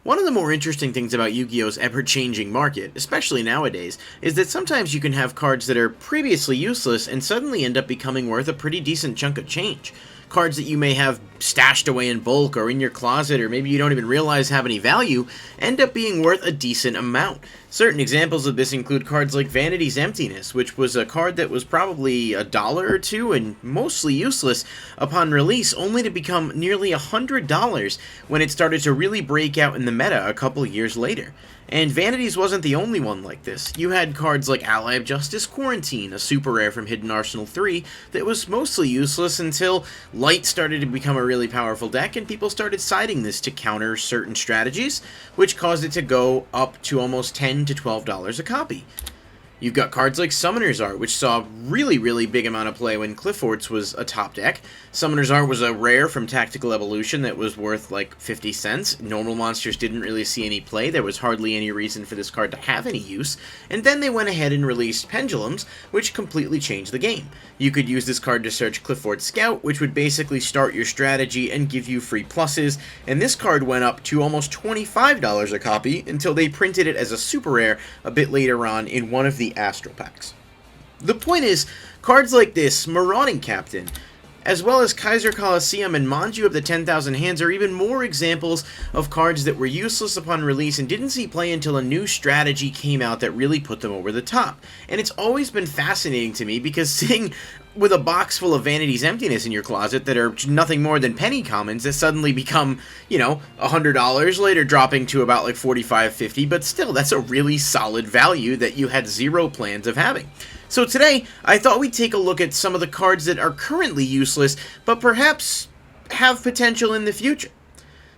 One of the more interesting things about Yu-Gi-Oh's ever-changing market, especially nowadays, is that sometimes you can have cards that are previously useless and suddenly end up becoming worth a pretty decent chunk of change. Cards that you may have stashed away in bulk or in your closet, or maybe you don't even realize have any value, end up being worth a decent amount. Certain examples of this include cards like VANITY'S Emptiness, which was a card that was probably $1 or $2 and mostly useless upon release, only to become nearly $100 when it started to really break out in the meta a couple years later. And Vanity's wasn't the only one like this. You had cards like Ally of Justice Quarantine, a super rare from Hidden Arsenal 3 that was mostly useless until Light started to become a really powerful deck and people started siding this to counter certain strategies, which caused it to go up to almost $10 to $12 a copy. You've got cards like Summoner's Art, which saw a really big amount of play when Clifford's was a top deck. Summoner's Art was a rare from Tactical Evolution that was worth like 50 cents. Normal monsters didn't really see any play. There was hardly any reason for this card to have any use. And then they went ahead and released Pendulums, which completely changed the game. You could use this card to search Clifford Scout, which would basically start your strategy and give you free pluses. And this card went up to almost $25 a copy until they printed it as a super rare a bit later on in one of the Astral Packs. The point is, cards like this, Marauding Captain, as well as Kaiser Coliseum and Manju of the 10,000 Hands are even more examples of cards that were useless upon release and didn't see play until a new strategy came out that really put them over the top. And it's always been fascinating to me because sitting with a box full of Vanity's Emptiness in your closet that are nothing more than penny commons that suddenly become, you know, $100, later dropping to about like $45, $50, but still, that's a really solid value that you had zero plans of having. So today, I thought we'd take a look at some of the cards that are currently useless, but perhaps have potential in the future.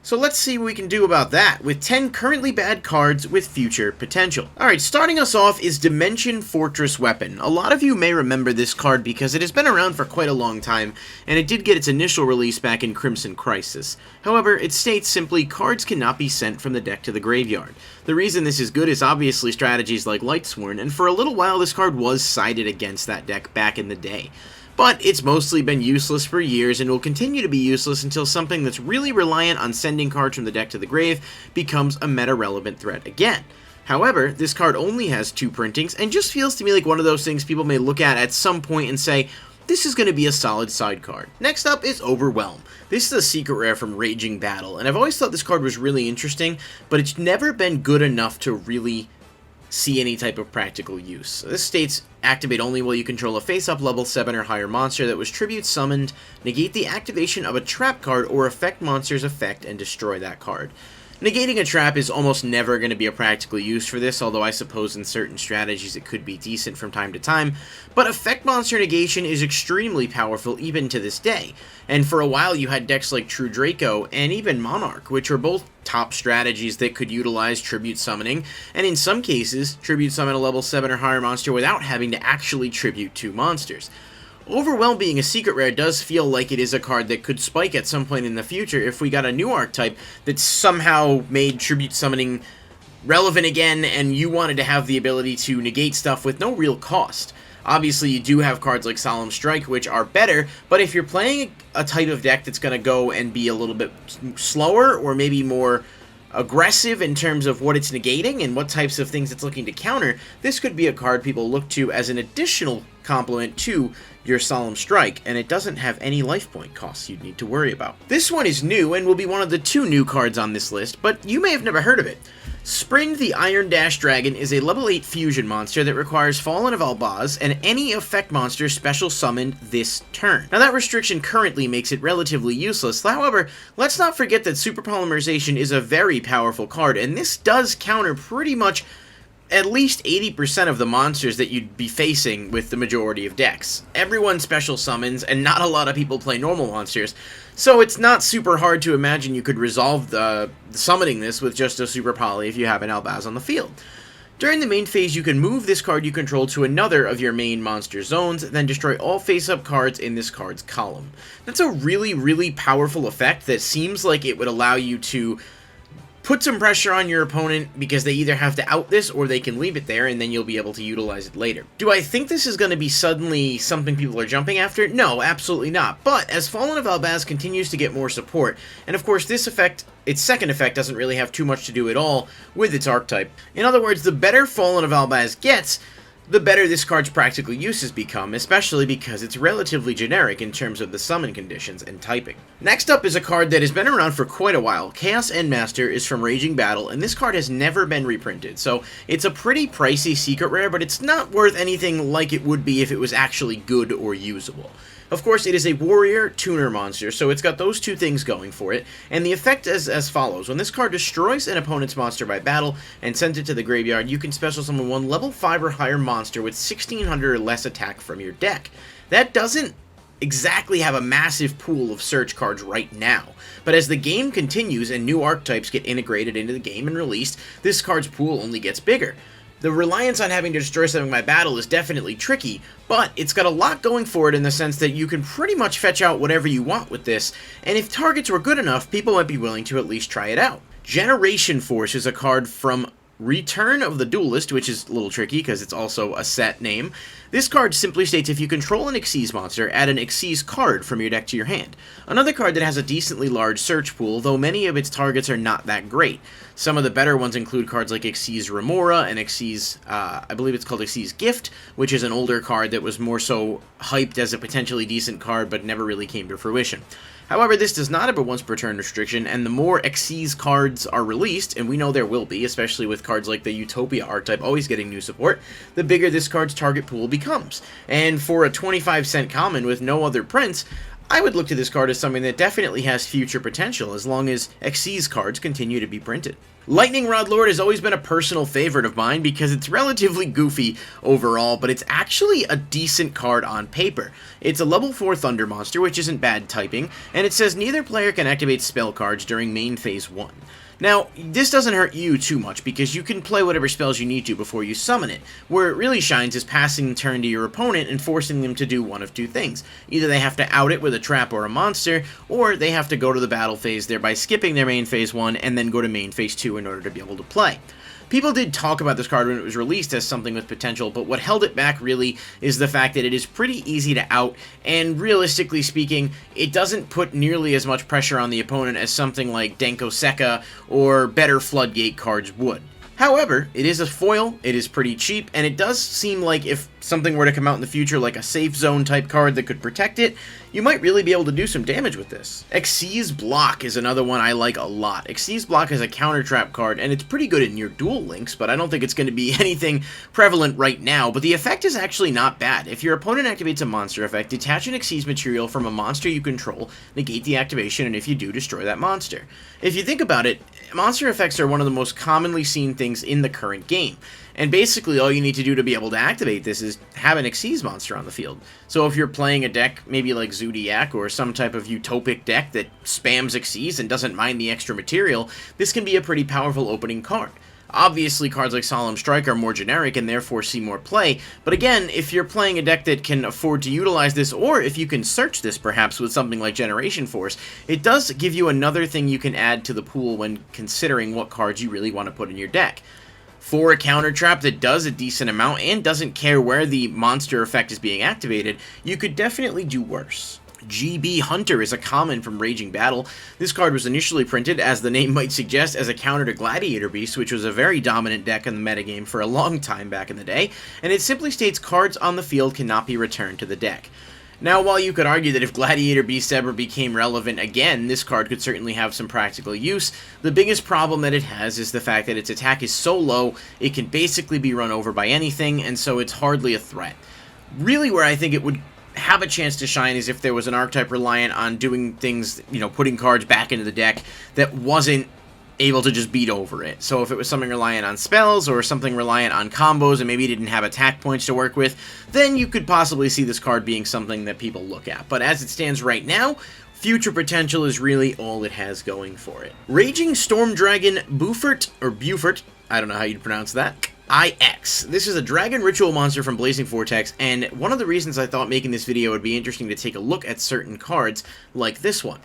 So let's see what we can do about that, with 10 currently bad cards with future potential. Alright, starting us off is Dimension Fortress Weapon. A lot of you may remember this card because it has been around for quite a long time, and it did get its initial release back in Crimson Crisis. However, it states simply, cards cannot be sent from the deck to the graveyard. The reason this is good is obviously strategies like Lightsworn, and for a little while this card was sided against that deck back in the day. But it's mostly been useless for years and will continue to be useless until something that's really reliant on sending cards from the deck to the grave becomes a meta-relevant threat again. However, this card only has 2 printings and just feels to me like one of those things people may look at some point and say, this is going to be a solid side card. Next up is Overwhelm. This is a secret rare from Raging Battle, and I've always thought this card was really interesting, but it's never been good enough to really see any type of practical use. This states, activate only while you control a face-up level 7 or higher monster that was tribute summoned, negate the activation of a trap card or affect monster's effect and destroy that card. Negating a trap is almost never going to be a practical use for this, although I suppose in certain strategies it could be decent from time to time, but effect monster negation is extremely powerful even to this day, and for a while you had decks like True Draco and even Monarch, which were both top strategies that could utilize tribute summoning, and in some cases, tribute summon a level 7 or higher monster without having to actually tribute 2 monsters. Overwhelm being a secret rare does feel like it is a card that could spike at some point in the future if we got a new archetype that somehow made tribute summoning relevant again and you wanted to have the ability to negate stuff with no real cost. Obviously, you do have cards like Solemn Strike, which are better, but if you're playing a type of deck that's going to go and be a little bit slower or maybe more aggressive in terms of what it's negating and what types of things it's looking to counter, this could be a card people look to as an additional complement to your Solemn Strike, and it doesn't have any life point costs you'd need to worry about. This one is new and will be one of the 2 new cards on this list, but you may have never heard of it. Spring the Iron Dash Dragon is a level 8 fusion monster that requires Fallen of Albaz and any effect monster special summoned this turn. Now that restriction currently makes it relatively useless, however, let's not forget that Super Polymerization is a very powerful card, and this does counter pretty much at least 80% of the monsters that you'd be facing with the majority of decks. Everyone special summons, and not a lot of people play normal monsters, so it's not super hard to imagine you could resolve the summoning this with just a Super Poly if you have an Albaz on the field. During the main phase, you can move this card you control to another of your main monster zones, then destroy all face-up cards in this card's column. That's a really powerful effect that seems like it would allow you to put some pressure on your opponent because they either have to out this or they can leave it there and then you'll be able to utilize it later. Do I think this is going to be suddenly something people are jumping after? No, absolutely not. But as Fallen of Albaz continues to get more support, and of course this effect, its second effect, doesn't really have too much to do at all with its archetype. In other words, the better Fallen of Albaz gets, the better this card's practical uses become, especially because it's relatively generic in terms of the summon conditions and typing. Next up is a card that has been around for quite a while. Chaos Endmaster is from Raging Battle, and this card has never been reprinted, so it's a pretty pricey secret rare, but it's not worth anything like it would be if it was actually good or usable. Of course, it is a warrior tuner monster, so it's got those two things going for it, and the effect is as follows. When this card destroys an opponent's monster by battle and sends it to the graveyard, you can special summon one level 5 or higher monster with 1600 or less attack from your deck. That doesn't exactly have a massive pool of search cards right now, but as the game continues and new archetypes get integrated into the game and released, this card's pool only gets bigger. The reliance on having to destroy something by battle is definitely tricky, but it's got a lot going for it in the sense that you can pretty much fetch out whatever you want with this, and if targets were good enough, people might be willing to at least try it out. Generation Force is a card from Return of the Duelist, which is a little tricky because it's also a set name. This card simply states if you control an Xyz monster, add an Xyz card from your deck to your hand. Another card that has a decently large search pool, though many of its targets are not that great. Some of the better ones include cards like Xyz Remora and Xyz, I believe it's called Xyz Gift, which is an older card that was more so hyped as a potentially decent card but never really came to fruition. However, this does not have a once per turn restriction, and the more Xyz cards are released, and we know there will be, especially with cards like the Utopia archetype always getting new support, the bigger this card's target pool becomes. And for a 25-cent common with no other prints, I would look to this card as something that definitely has future potential as long as Xyz cards continue to be printed. Lightning Rod Lord has always been a personal favorite of mine because it's relatively goofy overall, but it's actually a decent card on paper. It's a level 4 Thunder monster, which isn't bad typing, and it says neither player can activate spell cards during main phase 1. Now, this doesn't hurt you too much because you can play whatever spells you need to before you summon it. Where it really shines is passing the turn to your opponent and forcing them to do one of two things. Either they have to out it with a trap or a monster, or they have to go to the battle phase, thereby skipping their main phase 1 and then go to main phase 2 in order to be able to play. People did talk about this card when it was released as something with potential, but what held it back really is the fact that it is pretty easy to out, and realistically speaking, it doesn't put nearly as much pressure on the opponent as something like Denko Sekka or better Floodgate cards would. However, it is a foil, it is pretty cheap, and it does seem like if something were to come out in the future like a safe zone type card that could protect it, you might really be able to do some damage with this. Xyz Block is another one I like a lot. Xyz Block is a counter trap card, and it's pretty good in your duel links, but I don't think it's going to be anything prevalent right now, but the effect is actually not bad. If your opponent activates a monster effect, detach an Xyz material from a monster you control, negate the activation, and if you do, destroy that monster. If you think about it, monster effects are one of the most commonly seen things in the current game. And basically all you need to do to be able to activate this is have an Xyz monster on the field. So if you're playing a deck maybe like Zodiac or some type of utopic deck that spams Xyz and doesn't mind the extra material, this can be a pretty powerful opening card. Obviously, cards like Solemn Strike are more generic and therefore see more play, but again, if you're playing a deck that can afford to utilize this, or if you can search this perhaps with something like Generation Force, it does give you another thing you can add to the pool when considering what cards you really want to put in your deck. For a counter trap that does a decent amount and doesn't care where the monster effect is being activated, you could definitely do worse. GB Hunter is a common from Raging Battle. This card was initially printed, as the name might suggest, as a counter to Gladiator Beast, which was a very dominant deck in the metagame for a long time back in the day, and it simply states cards on the field cannot be returned to the deck. Now, while you could argue that if Gladiator Beast ever became relevant again, this card could certainly have some practical use, the biggest problem that it has is the fact that its attack is so low, it can basically be run over by anything, and so it's hardly a threat. Really, where I think it would have a chance to shine is if there was an archetype reliant on doing things, you know, putting cards back into the deck that wasn't able to just beat over it. So if it was something reliant on spells or something reliant on combos and maybe didn't have attack points to work with, then you could possibly see this card being something that people look at. But as it stands right now, future potential is really all it has going for it. Raging Storm Dragon Buford, I don't know how you'd pronounce that, IX. This is a dragon ritual monster from Blazing Vortex, and one of the reasons I thought making this video would be interesting to take a look at certain cards like this one.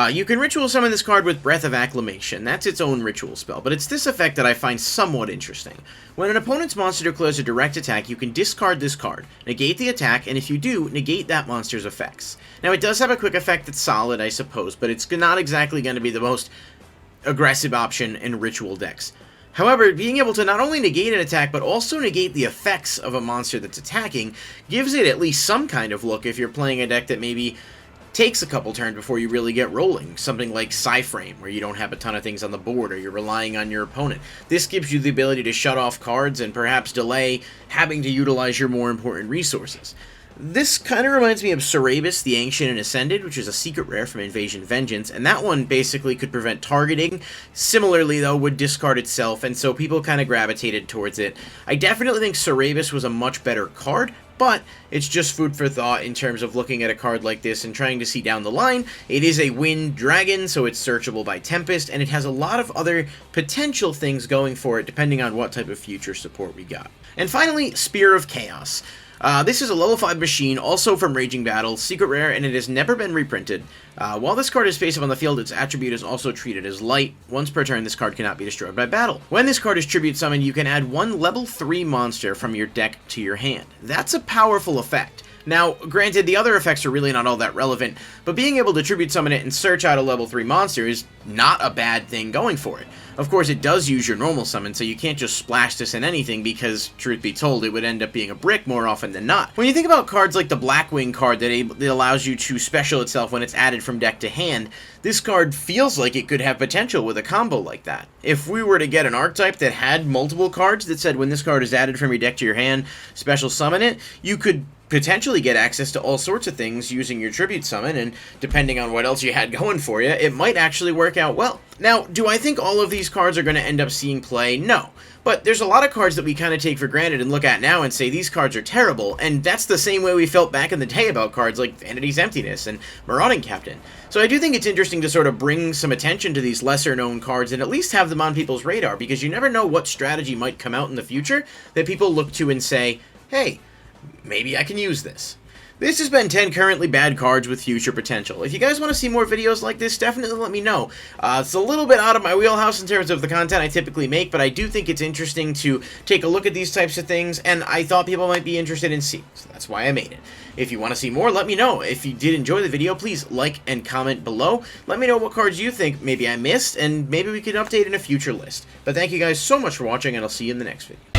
You can ritual summon this card with Breath of Acclamation. That's its own ritual spell, but it's this effect that I find somewhat interesting. When an opponent's monster declares a direct attack, you can discard this card, negate the attack, and if you do, negate that monster's effects. Now, it does have a quick effect that's solid, I suppose, but it's not exactly going to be the most aggressive option in ritual decks. However, being able to not only negate an attack, but also negate the effects of a monster that's attacking, gives it at least some kind of look if you're playing a deck that maybe takes a couple turns before you really get rolling. Something like Psyframe, where you don't have a ton of things on the board, or you're relying on your opponent. This gives you the ability to shut off cards and perhaps delay having to utilize your more important resources. This kind of reminds me of Cerebus, the Ancient and Ascended, which is a secret rare from Invasion Vengeance, and that one basically could prevent targeting. Similarly, though, would discard itself, and so people kind of gravitated towards it. I definitely think Cerebus was a much better card, but it's just food for thought in terms of looking at a card like this and trying to see down the line. It is a wind dragon, so it's searchable by Tempest, and it has a lot of other potential things going for it, depending on what type of future support we got. And finally, Spear of Chaos. This is a level 5 machine, also from Raging Battle, secret rare, and it has never been reprinted. While this card is face-up on the field, its attribute is also treated as light. Once per turn, this card cannot be destroyed by battle. When this card is tribute summoned, you can add one level 3 monster from your deck to your hand. That's a powerful effect. Now, granted, the other effects are really not all that relevant, but being able to tribute summon it and search out a level 3 monster is not a bad thing going for it. Of course, it does use your normal summon, so you can't just splash this in anything because, truth be told, it would end up being a brick more often than not. When you think about cards like the Blackwing card that allows you to special itself when it's added from deck to hand, this card feels like it could have potential with a combo like that. If we were to get an archetype that had multiple cards that said when this card is added from your deck to your hand, special summon it, you could potentially get access to all sorts of things using your tribute summon, and depending on what else you had going for you, it might actually work out well. Now, do I think all of these cards are going to end up seeing play? No. But there's a lot of cards that we kind of take for granted and look at now and say these cards are terrible, and that's the same way we felt back in the day about cards like Vanity's Emptiness and Marauding Captain. So I do think it's interesting to sort of bring some attention to these lesser known cards and at least have them on people's radar, because you never know what strategy might come out in the future that people look to and say, hey, maybe I can use this. This has been 10 currently bad cards with future potential. If you guys want to see more videos like this, definitely let me know. It's a little bit out of my wheelhouse in terms of the content I typically make, but I do think it's interesting to take a look at these types of things, and I thought people might be interested in seeing, so that's why I made it. If you want to see more, let me know. If you did enjoy the video, please like and comment below. Let me know what cards you think maybe I missed, and maybe we could update in a future list. But thank you guys so much for watching, and I'll see you in the next video.